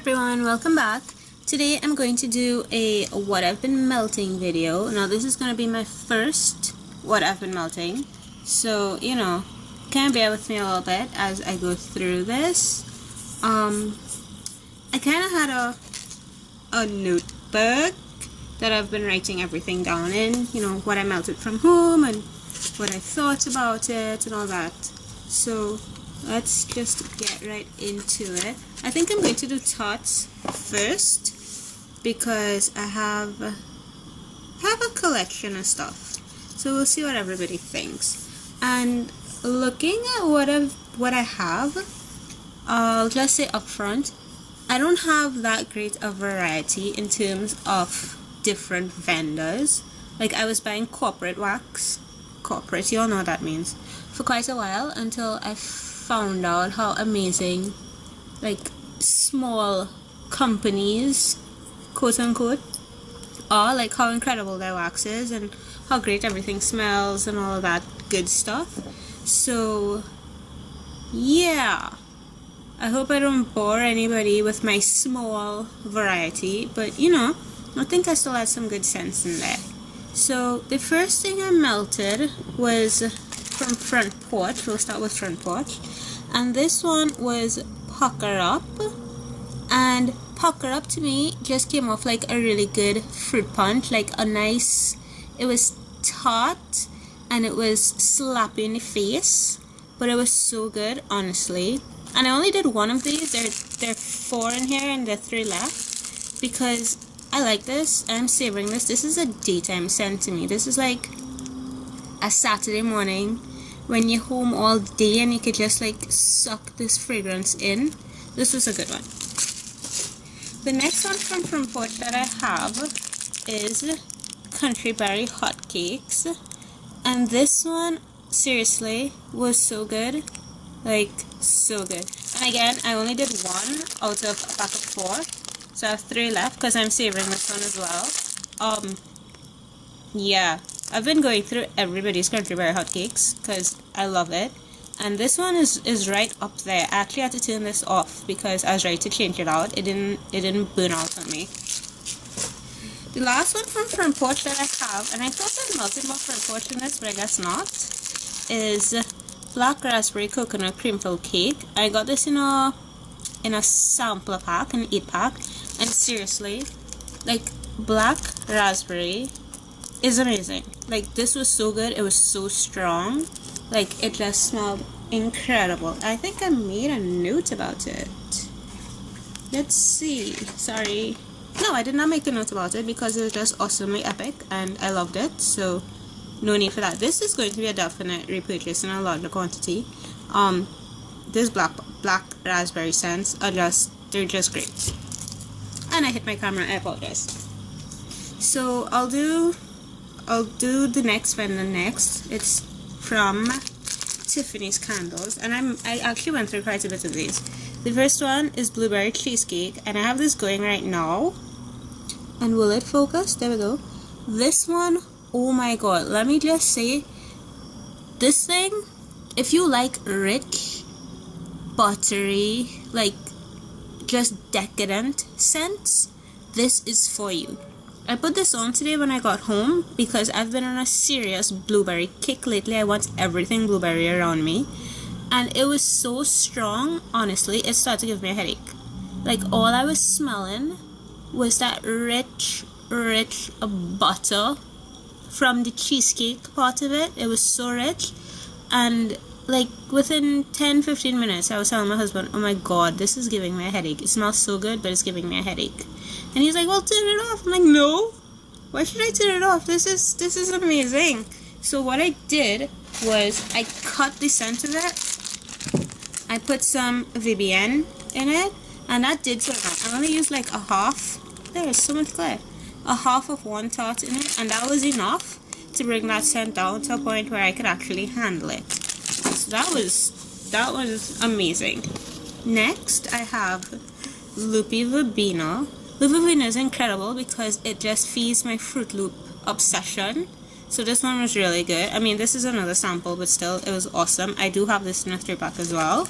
everyone, welcome back. Today I'm going to do a what I've been melting video. Now this is going to be my first what I've been melting, so kind of bear with me a little bit as I go through this. I kind of had a notebook that I've been writing everything down in, what I melted from home and what I thought about it and all that. So let's just get right into it. I think I'm going to do tarts first because I have a collection of stuff. So we'll see what everybody thinks. And looking at what I have, I'll just say up front, I don't have that great a variety in terms of different vendors. Like I was buying corporate wax, you all know what that means, for quite a while until I found out how amazing like small companies, quote unquote, are, like how incredible their wax is and how great everything smells and all of that good stuff. So yeah, I hope I don't bore anybody with my small variety, but I think I still had some good sense in there. So the first thing I melted was from Porch. We'll start with Front Porch, and this one was Pucker Up. And Pucker Up to me just came off like a really good fruit punch, like a nice, it was tart and it was slappy in the face, but it was so good, honestly. And I only did one of these. There are 4 in here and there are 3 left because I like this. I'm savoring this. This is a daytime scent to me. This is like a Saturday morning when you're home all day and you could just like suck this fragrance in. This was a good one. The next one from Porch that I have is Country Berry Hotcakes, and this one seriously was so good, like so good. And again, I only did 1 out of a pack of 4, so I have 3 left because I'm savoring this one as well. Yeah, I've been going through everybody's Country Berry Hotcakes because I love it. And this one is right up there. I actually had to turn this off because I was ready to change it out. It didn't burn out on me. The last one from Front Porch that I have, and I thought I melted more Front Porch in this, but I guess not, is Black Raspberry Coconut Cream Filled Cake. I got this in a sampler pack, an 8-pack, and seriously, like black raspberry is amazing. Like this was so good. It was so strong. Like it just smelled incredible. I think I made a note about it. Let's see. Sorry. No, I did not make a note about it because it was just awesomely epic and I loved it. So no need for that. This is going to be a definite repurchase in a larger quantity. This black raspberry scents are they're just great. And I hit my camera. I apologize. So I'll do the next vendor next. It's from Tiffany's Candles, and I actually went through quite a bit of these. The first one is Blueberry Cheesecake, and I have this going right now. And will it focus? There we go. This one, oh my god, let me just say, this thing, if you like rich, buttery, like just decadent scents, this is for you. I put this on today when I got home because I've been on a serious blueberry kick lately. I want everything blueberry around me. And it was so strong, honestly, it started to give me a headache. Like all I was smelling was that rich butter from the cheesecake part of it. It was so rich. And like within 10-15 minutes I was telling my husband, oh my god, this is giving me a headache. It smells so good, but it's giving me a headache. And he's like, well, turn it off. I'm like, no, why should I turn it off? This is amazing. So what I did was I cut the scent of it. I put some VBN in it, and that did turn it on. I only used like a half. There is so much clear. A half of 1 tart in it, and that was enough to bring that scent down to a point where I could actually handle it. So that was amazing. Next, I have Loopy Verbena. Loopy Verbena is incredible because it just feeds my Fruit Loop obsession. So this one was really good. I mean, this is another sample, but still, it was awesome. I do have this in a 3-pack as well.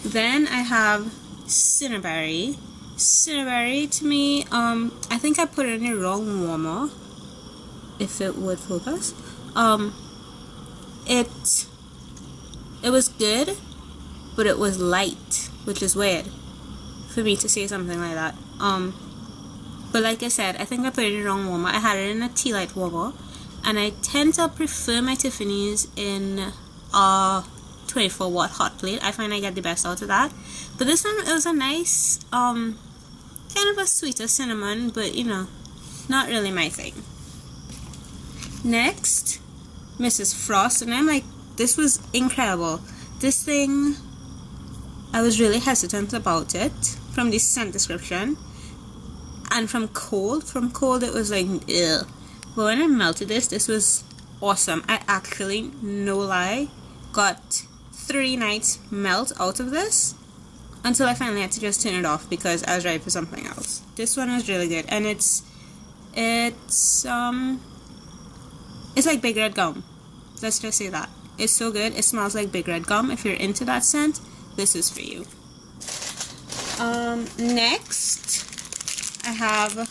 Then I have Cinnaberry, Cinnaberry to me, I think I put it in the wrong warmer, if it would focus. It was good, but it was light, which is weird for me to say something like that. But like I said, I think I put it in the wrong warmer. I had it in a tea light warmer, and I tend to prefer my Tiffany's in a 24 watt hot plate. I find I get the best out of that. But this one, it was a nice, kind of a sweeter cinnamon, but you know, not really my thing. Next, Mrs. Frost, and I'm like, this was incredible. This thing, I was really hesitant about it from the scent description, and from cold it was like, ugh. But when I melted this was awesome. I actually, no lie, got 3 nights melt out of this until I finally had to just turn it off because I was ready for something else. This one is really good, and it's like Big Red Gum. Let's just say that. It's so good. It smells like Big Red Gum. If you're into that scent, this is for you. Next, I have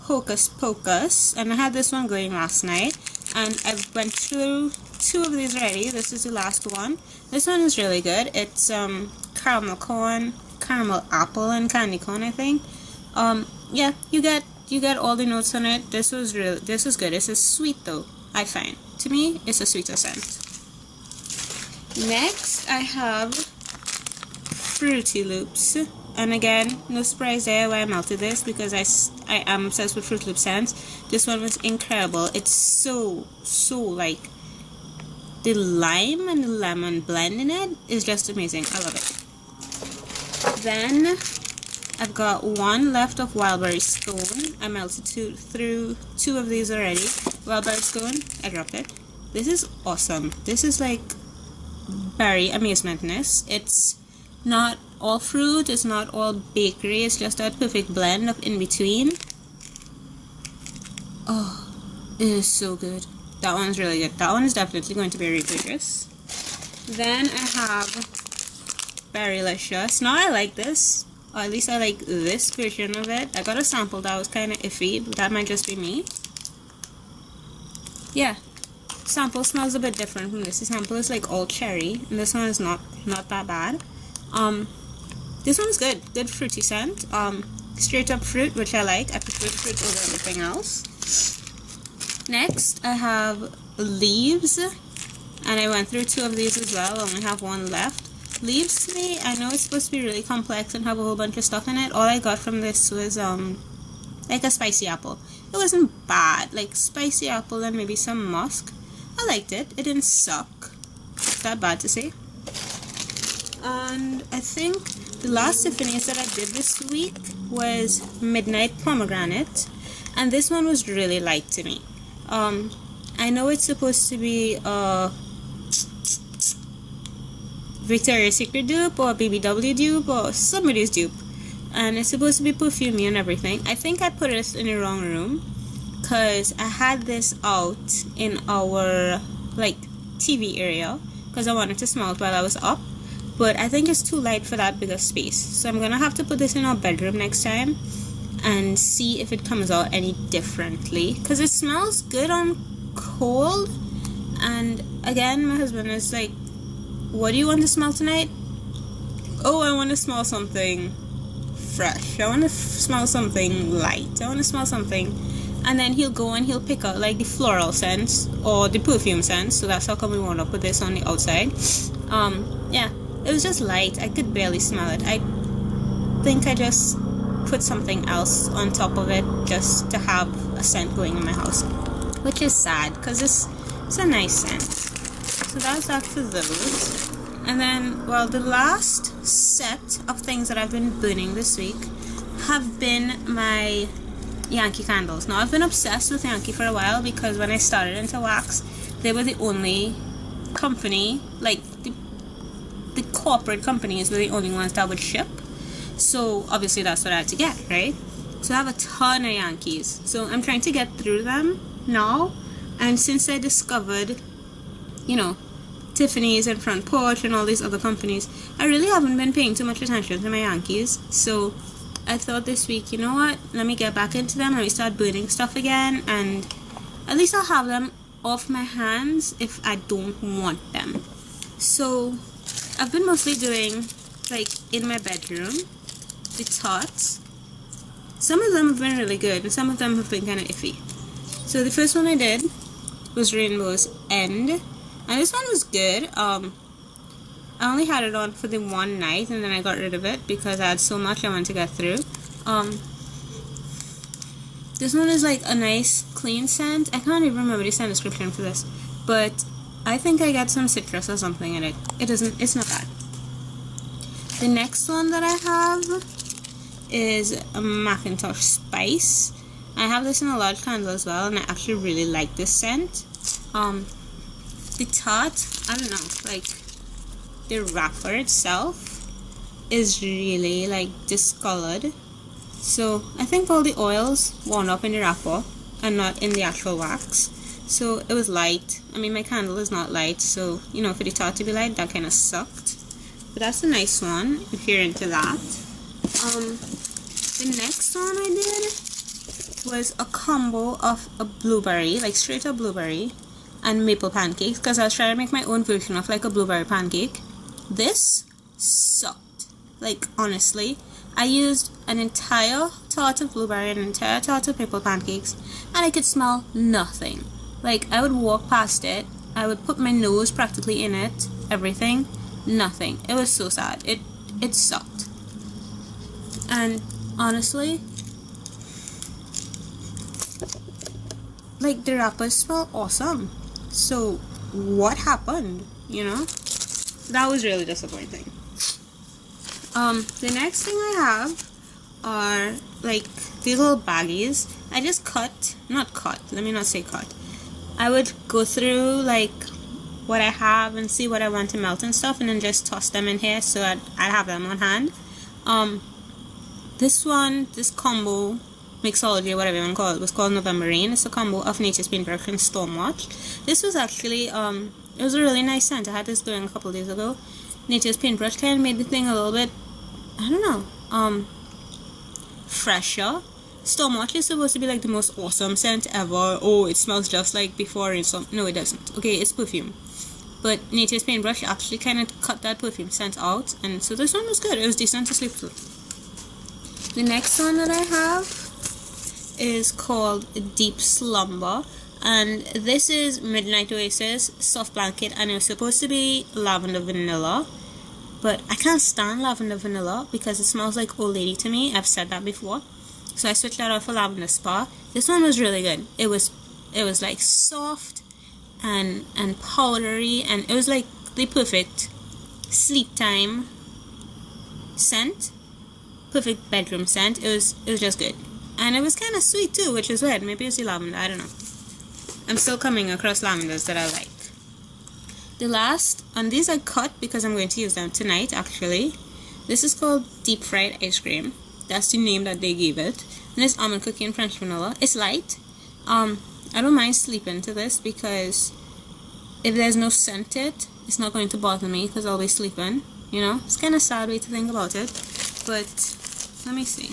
Hocus Pocus, and I had this one going last night, and I went through 2 of these already. This is the last one. This one is really good. It's caramel corn, caramel apple, and candy corn, I think. Yeah, you get all the notes on it. This was good. This is sweet though, I find. To me, it's a sweeter scent. Next, I have Fruity Loops, and again, no surprise there why I melted this, because I am obsessed with Fruit Loop scents. This one was incredible. It's so like, the lime and the lemon blend in it is just amazing. I love it. Then I've got 1 left of Wildberry Stone. I melted through 2 of these already. Wildberry Stone, I dropped it. This is awesome. This is like berry amazementness. It's not all fruit, it's not all bakery, it's just that perfect blend of in between. Oh, it is so good. That one's really good. That one is definitely going to be a repurchase. Then I have Berrylicious. Now I like this, or at least I like this version of it. I got a sample that was kind of iffy, but that might just be me. Yeah, sample smells a bit different from this. The sample is like all cherry, and this one is not that bad. This one's good fruity scent. Straight up fruit, which I like. I prefer fruit over everything else. Next, I have Leaves, and I went through 2 of these as well. I only have 1 left. Leaves, to me, I know it's supposed to be really complex and have a whole bunch of stuff in it. All I got from this was like a spicy apple. It wasn't bad, like spicy apple and maybe some musk. I liked it. It didn't suck. It's that bad to say. And I think the last Tiffany's that I did this week was Midnight Pomegranate, and this one was really light to me. I know it's supposed to be a Victoria's Secret dupe or BBW dupe or somebody's dupe, and it's supposed to be perfumey and everything. I think I put it in the wrong room because I had this out in our like TV area because I wanted to smell it while I was up, but I think it's too light for that bigger space, so I'm gonna have to put this in our bedroom next time and see if it comes out any differently, because it smells good on cold. And again, my husband is like, what do you want to smell tonight? Oh, I want to smell something fresh, I want to smell something light, I want to smell something, and then he'll go and he'll pick out like the floral scents or the perfume scents. So that's how come we want to put this on the outside. Yeah, it was just light. I could barely smell it. I think I just put something else on top of it just to have a scent going in my house, which is sad because it's a nice scent. So that's that for those. And then, well, the last set of things that I've been burning this week have been my Yankee Candles. Now, I've been obsessed with Yankee for a while because when I started into wax, they were the only company, like the corporate companies were the only ones that would ship. So obviously that's what I had to get, right? So I have a ton of Yankees. So I'm trying to get through them now. And since I discovered, you know, Tiffany's and Front Porch and all these other companies, I really haven't been paying too much attention to my Yankees. So I thought this week, you know what, let me get back into them, let me start burning stuff again, and at least I'll have them off my hands if I don't want them. So I've been mostly doing, like, in my bedroom, the tarts. Some of them have been really good, and some of them have been kind of iffy. So the first one I did was Rainbow's End, and this one was good. I only had it on for the one night, and then I got rid of it because I had so much I wanted to get through. This one is like a nice clean scent. I can't even remember the scent description for this, but I think I got some citrus or something in it. It's not bad. The next one that I have is a Macintosh Spice. I have this in a large candle as well, and I actually really like this scent. The tart, I don't know, like the wrapper itself is really like discolored. So I think all the oils wound up in the wrapper and not in the actual wax. So it was light. I mean, my candle is not light, so you know, for the tart to be light, that kind of sucked. But that's a nice one if you're into that. The next one I did was a combo of a blueberry, like straight up blueberry, and maple pancakes, because I was trying to make my own version of like a blueberry pancake. This sucked. Like, honestly, I used an entire tart of blueberry and an entire tart of maple pancakes, and I could smell nothing. Like, I would walk past it, I would put my nose practically in it, everything, nothing. It was so sad. It sucked. And honestly, like, the wrappers smell awesome. So what happened, you know? That was really disappointing. The next thing I have are like these little baggies. I just let me not say cut. I would go through like what I have and see what I want to melt and stuff, and then just toss them in here so I'd have them on hand. This combo, mixology or whatever you want to call it, was called November Rain. It's a combo of Nature's Paintbrush and Stormwatch. This was actually, it was a really nice scent. I had this going a couple days ago. Nature's Paintbrush kind of made the thing a little bit, I don't know, fresher. Stormwatch is supposed to be like the most awesome scent ever. Oh, it smells just like before and some. No, it doesn't. Okay, it's perfume. But Nature's Paintbrush actually kind of cut that perfume scent out, and so this one was good. It was decent to sleep through. The next one that I have is called Deep Slumber, and this is Midnight Oasis Soft Blanket, and it was supposed to be lavender vanilla, but I can't stand lavender vanilla because it smells like old lady to me. I've said that before, so I switched that out for lavender spa. This one was really good. It was like soft and powdery, and it was like the perfect sleep time scent, perfect bedroom scent. It was just good. And it was kind of sweet too, which is weird. Maybe it's the lavender, I don't know. I'm still coming across lavenders that I like. The last, and these I cut because I'm going to use them tonight actually. This is called Deep Fried Ice Cream. That's the name that they gave it. And it's almond cookie and French vanilla. It's light. I don't mind sleeping to this because if there's no scent it's not going to bother me because I'll be sleeping. You know, it's kind of sad way to think about it. But let me see.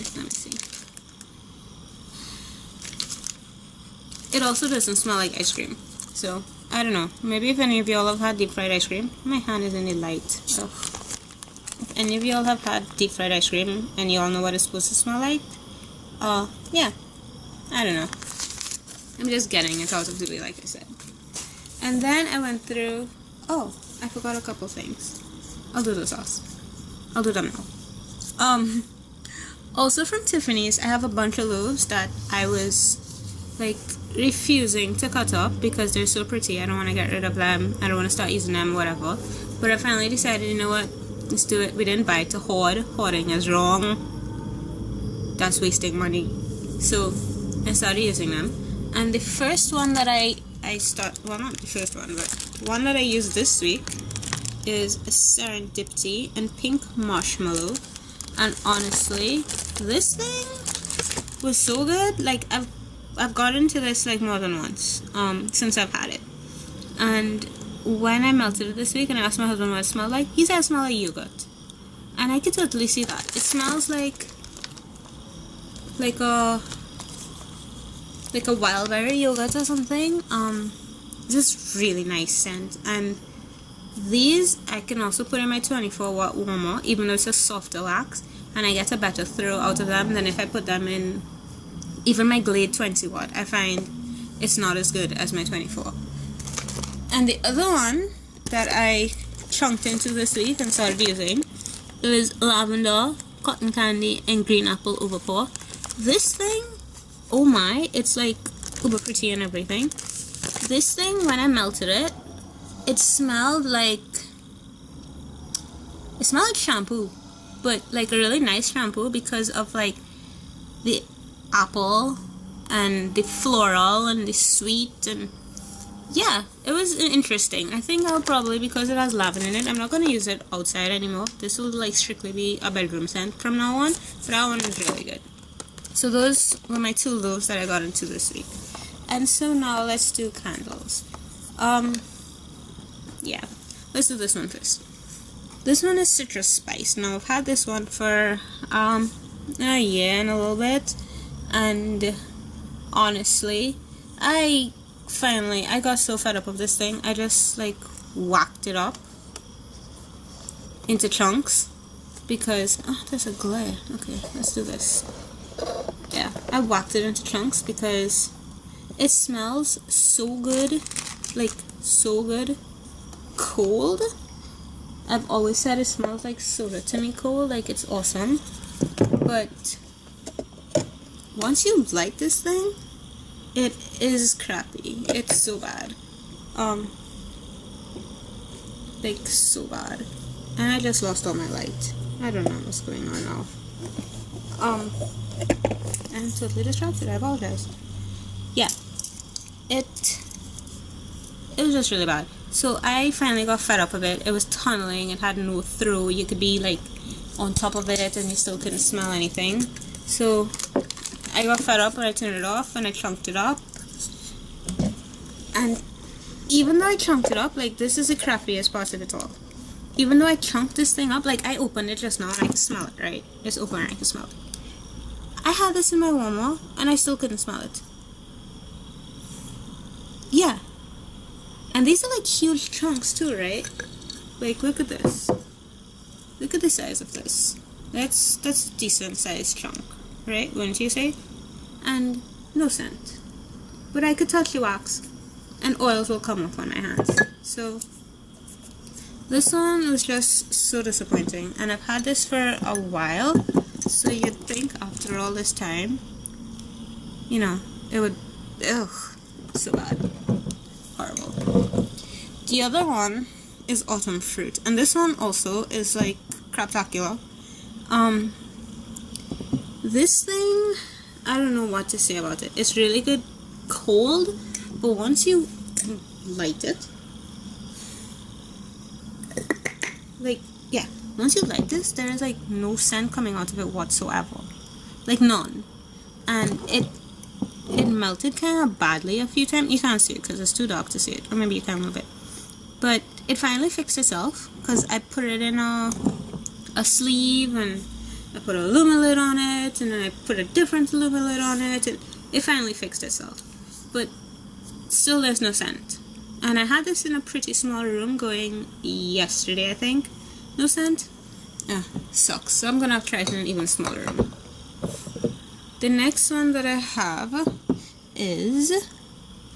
It also doesn't smell like ice cream, so I don't know. Maybe if any of y'all have had deep fried ice cream, my hand is in the light. Ugh. If any of y'all have had deep fried ice cream and y'all know what it's supposed to smell like, yeah, I don't know. I'm just getting it out of the way, like I said. And then I went through. Oh, I forgot a couple things. I'll do those sauce. I'll do them now. Also from Tiffany's, I have a bunch of loaves that I was like refusing to cut up because they're so pretty. I don't want to get rid of them. I don't want to start using them, whatever. But I finally decided, you know what? Let's do it. We didn't buy to hoard. Hoarding is wrong. That's wasting money. So I started using them. And the first one that well, not the first one, but one that I used this week is a Serendipity and Pink Marshmallow. And honestly, this thing was so good. Like, I've gotten into this like more than once since I've had it. And when I melted it this week and I asked my husband what it smelled like, he said it smelled like yogurt. And I could totally see that. It smells like like a wild berry yogurt or something. Just really nice scent. And these I can also put in my 24-watt warmer, even though it's a softer wax, and I get a better throw out of them than if I put them in even my Glade 20-watt. I find it's not as good as my 24. And the other one that I chunked into this week and started using is lavender, cotton candy, and green apple overpour. This thing, oh my, it's like uber pretty and everything. This thing, when I melted it, it smelled like shampoo, but like a really nice shampoo because of like the apple and the floral and the sweet, and yeah, it was interesting. I think I'll probably, because it has lavender in it, I'm not going to use it outside anymore. This will like strictly be a bedroom scent from now on, but that one is really good. So those were my 2 loaves that I got into this week. And so now let's do candles. Yeah, let's do this one first. This one is citrus spice. Now I've had this one for a year and a little bit, and honestly, I got so fed up of this thing. I just like whacked it up into chunks because there's a glare. Okay, let's do this. Yeah, I whacked it into chunks because it smells so good, like so good cold. I've always said it smells like soda to me cold, like it's awesome. But once you light this thing, it is crappy. It's so bad. Like so bad. And I just lost all my light. I don't know what's going on now. I'm totally distracted. I apologize. Yeah. It was just really bad. So I finally got fed up of it. It was tunneling. It had no throw. You could be like on top of it and you still couldn't smell anything. So I got fed up and I turned it off and I chunked it up. And even though I chunked it up, like this is the crappiest part of it all. Even though I chunked this thing up, like I opened it just now and I can smell it, right? It's open and I can smell it. I had this in my warmer and I still couldn't smell it. Yeah. And these are like huge chunks too, right? Like look at this. Look at the size of this. That's a decent sized chunk, right? Wouldn't you say? And no scent. But I could touch the wax and oils will come off on my hands. So this one was just so disappointing, and I've had this for a while, so you'd think after all this time, you know, it would, so bad. Horrible. The other one is autumn fruit, and this one also is like craptacular. This thing, I don't know what to say about it. It's really good cold, but once you light it, like, yeah, once you light this, there is like no scent coming out of it whatsoever, like none. And it melted kind of badly a few times. You can't see it because it's too dark to see it, or maybe you can move it, but it finally fixed itself because I put it in a sleeve and I put a Lumilid on it, and then I put a different Lumilid on it, and it finally fixed itself. But still there's no scent. And I had this in a pretty small room going yesterday, I think. No scent? Sucks. So I'm gonna have to try it in an even smaller room. The next one that I have is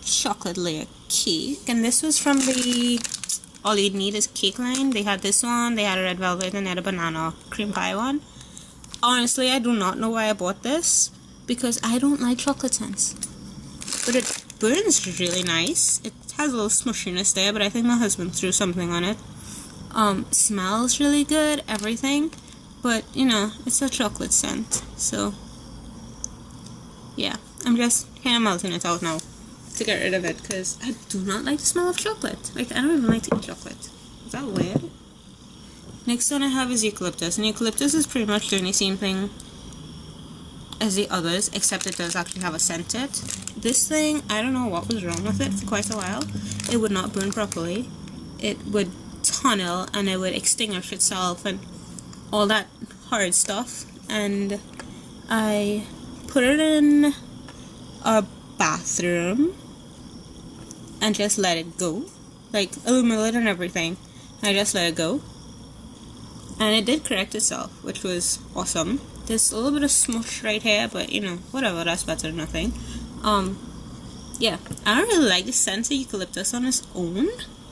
chocolate layer cake, and this was from the All You Need Is Cake line. They had this one, they had a red velvet, and they had a banana cream pie one. Honestly, I do not know why I bought this, because I don't like chocolate scents. But it burns really nice. It has a little smushiness there, but I think my husband threw something on it. Smells really good, everything, but you know, it's a chocolate scent, so yeah, I'm just kind of melting it out now to get rid of it, because I do not like the smell of chocolate. Like, I don't even like to eat chocolate. Is that weird? Next one I have is eucalyptus, and eucalyptus is pretty much doing the same thing as the others, except it does actually have a scent to it. This thing, I don't know what was wrong with it for quite a while. It would not burn properly. It would tunnel and it would extinguish itself and all that hard stuff. And I put it in our bathroom and just let it go, like illuminate and everything. I just let it go, and it did correct itself, which was awesome. There's a little bit of smush right here, but you know, whatever, that's better than nothing. Yeah, I don't really like the scent of eucalyptus on its own,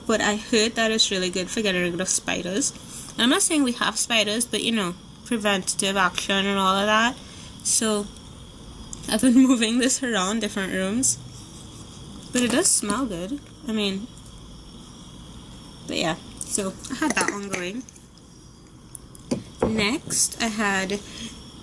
but I heard that it's really good for getting rid of spiders. And I'm not saying we have spiders, but you know, preventative action and all of that. So I've been moving this around different rooms, but it does smell good. I mean, but yeah, so I had that one going. Next, I had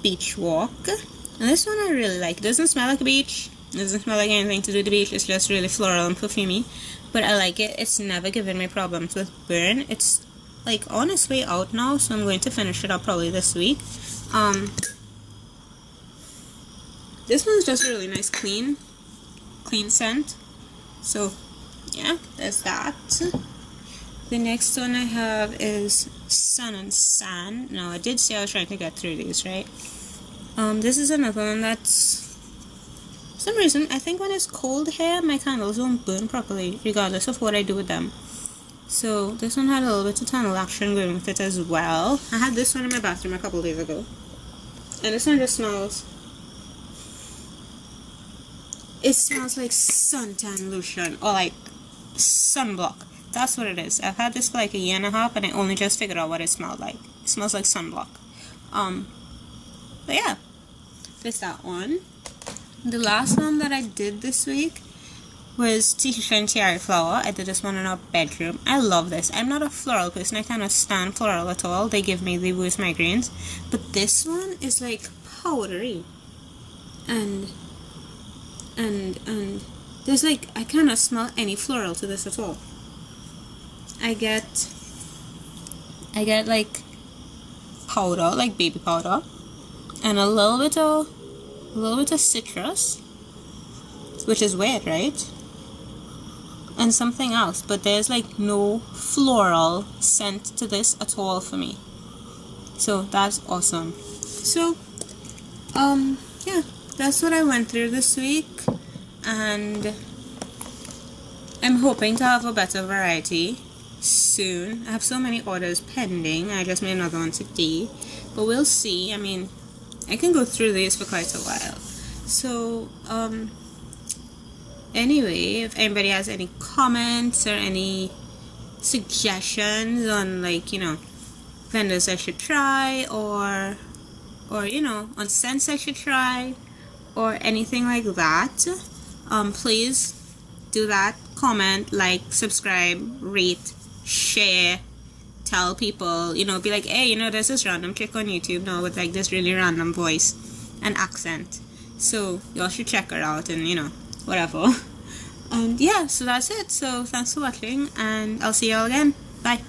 Beach Walk, and this one I really like. It doesn't smell like a beach. It doesn't smell like anything to do with the beach. It's just really floral and perfumey, but I like it. It's never given me problems with burn. It's like on its way out now, so I'm going to finish it up probably this week. This one's just a really nice clean scent. So yeah, there's that. The next one I have is Sun and Sand. Now, I did say I was trying to get through these, right? This is another one that's, for some reason, I think when it's cold here, my candles don't burn properly, regardless of what I do with them. So this one had a little bit of tunnel action going with it as well. I had this one in my bathroom a couple days ago, and this one just smells, it smells like suntan lotion or like sunblock. That's what it is. I've had this for like a year and a half, and I only just figured out what it smelled like. It smells like sunblock. But yeah, there's that one. The last one that I did this week was T-shirt and Cherry Flower. I did this one in our bedroom. I love this. I'm not a floral person. I cannot stand floral at all. They give me the worst migraines. But this one is like powdery. And there's like, I cannot smell any floral to this at all. I get like powder, like baby powder, and a little bit of citrus, which is weird, right? And something else, but there's like no floral scent to this at all for me. So that's awesome. So yeah, that's what I went through this week, and I'm hoping to have a better variety soon. I have so many orders pending. I just made another one today, but we'll see. I mean, I can go through these for quite a while. So anyway, if anybody has any comments or any suggestions on, like, you know, vendors I should try, or you know, on scents I should try, or anything like that, please do that. Comment, like, subscribe, rate, share, tell people, you know, be like, hey, you know, there's this random chick on YouTube now with like this really random voice and accent, so y'all should check her out, and you know, whatever. And yeah, so that's it. So thanks for watching, and I'll see y'all again. Bye.